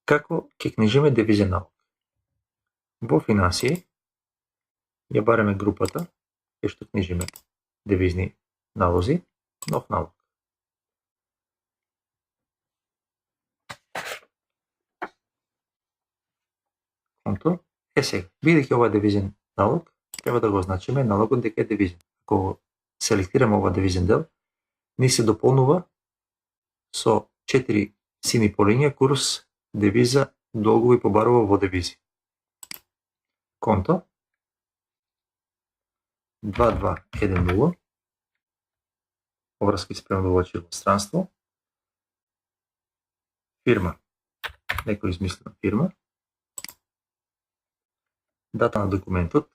Како ќе книжиме девизен налог? Во финансии ја бараме групата кај што книжиме девизни налози, нов налог. Конто сега, бидејќи ова е девизен налог, треба да го означиме налогот дека е девизен. Ако селектираме ова девизен дел, ни се дополнува со 4 сини полиња курс, девиза, долгови побарува во девизи. Конто 2210, поврски спрема доволче во странство, фирма, некој измислена фирма, дата на документот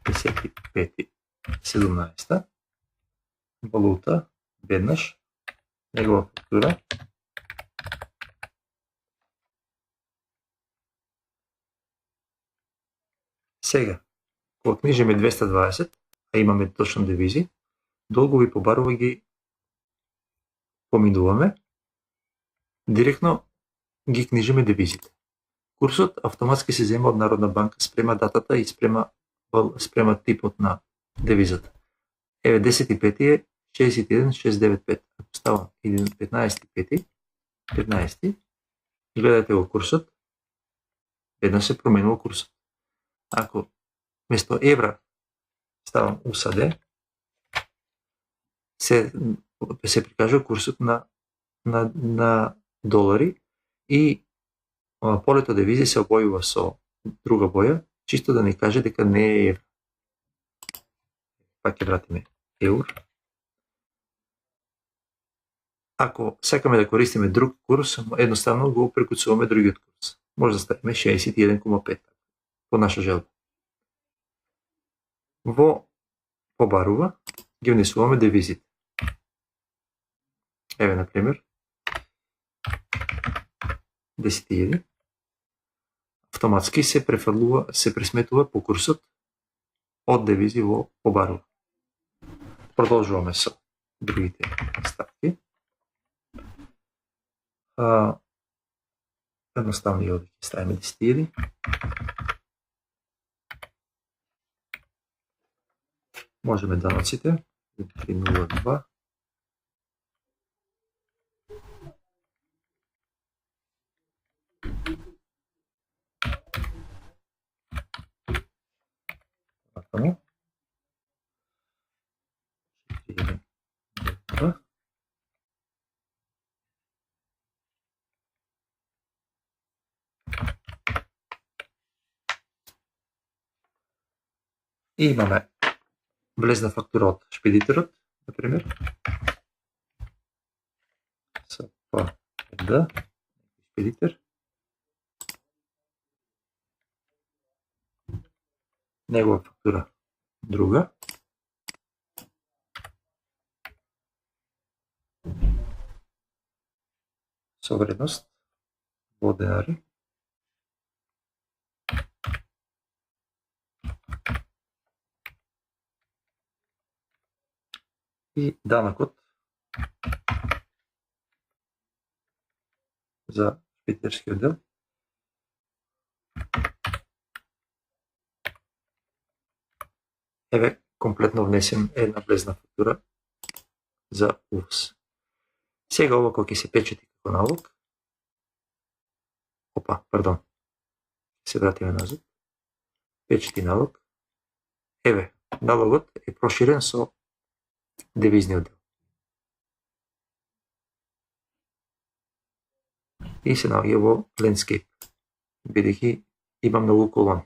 10.5.17, валута веднаш, негова фактура, сега, кога книжиме 220, а имаме точно девизи, долгови побарува ги поминуваме, директно ги книжиме девизите. Курсот автоматски се зема од Народна банка спрема датата и спрема типот на девизата. Еве 10.5 е 61.695. Ако ставам 15.5, 15, гледате го курсот, веднаш се променува курсот. Ако место евра ставам USD, се прикажува курсот на долари и полето девизи се обојува со друга боја, чисто да ни каже дека не е евро. Пак ќе вратиме eur. Ако сакаме да користиме друг курс, едноставно го прекуцуваме другиот курс. Може да ставиме 61.5 по наша желба. Во побарува ги внесуваме девизите. Еве, например, 10.000. Автоматски се пресметува по курсот од девизи во побарува. Продолжуваме со другите ставки. Едноставно и овде ќе ставиме 10.000. Можеме даноците 302. Така. И имаме влезна фактура од шпедиторот, например, СПД, шпедитор, негова фактура друга, со вредност во денари, и данокот за шпедиторскиот дел. Еве, комплетно внесен една влезна фактура за увоз. Сега ова кога ќе се печати како налог, се вратиме назад, печати налог, еве, налогот е проширен со девизниот дел. И се наоѓа во landscape, бидејќи има многу колони.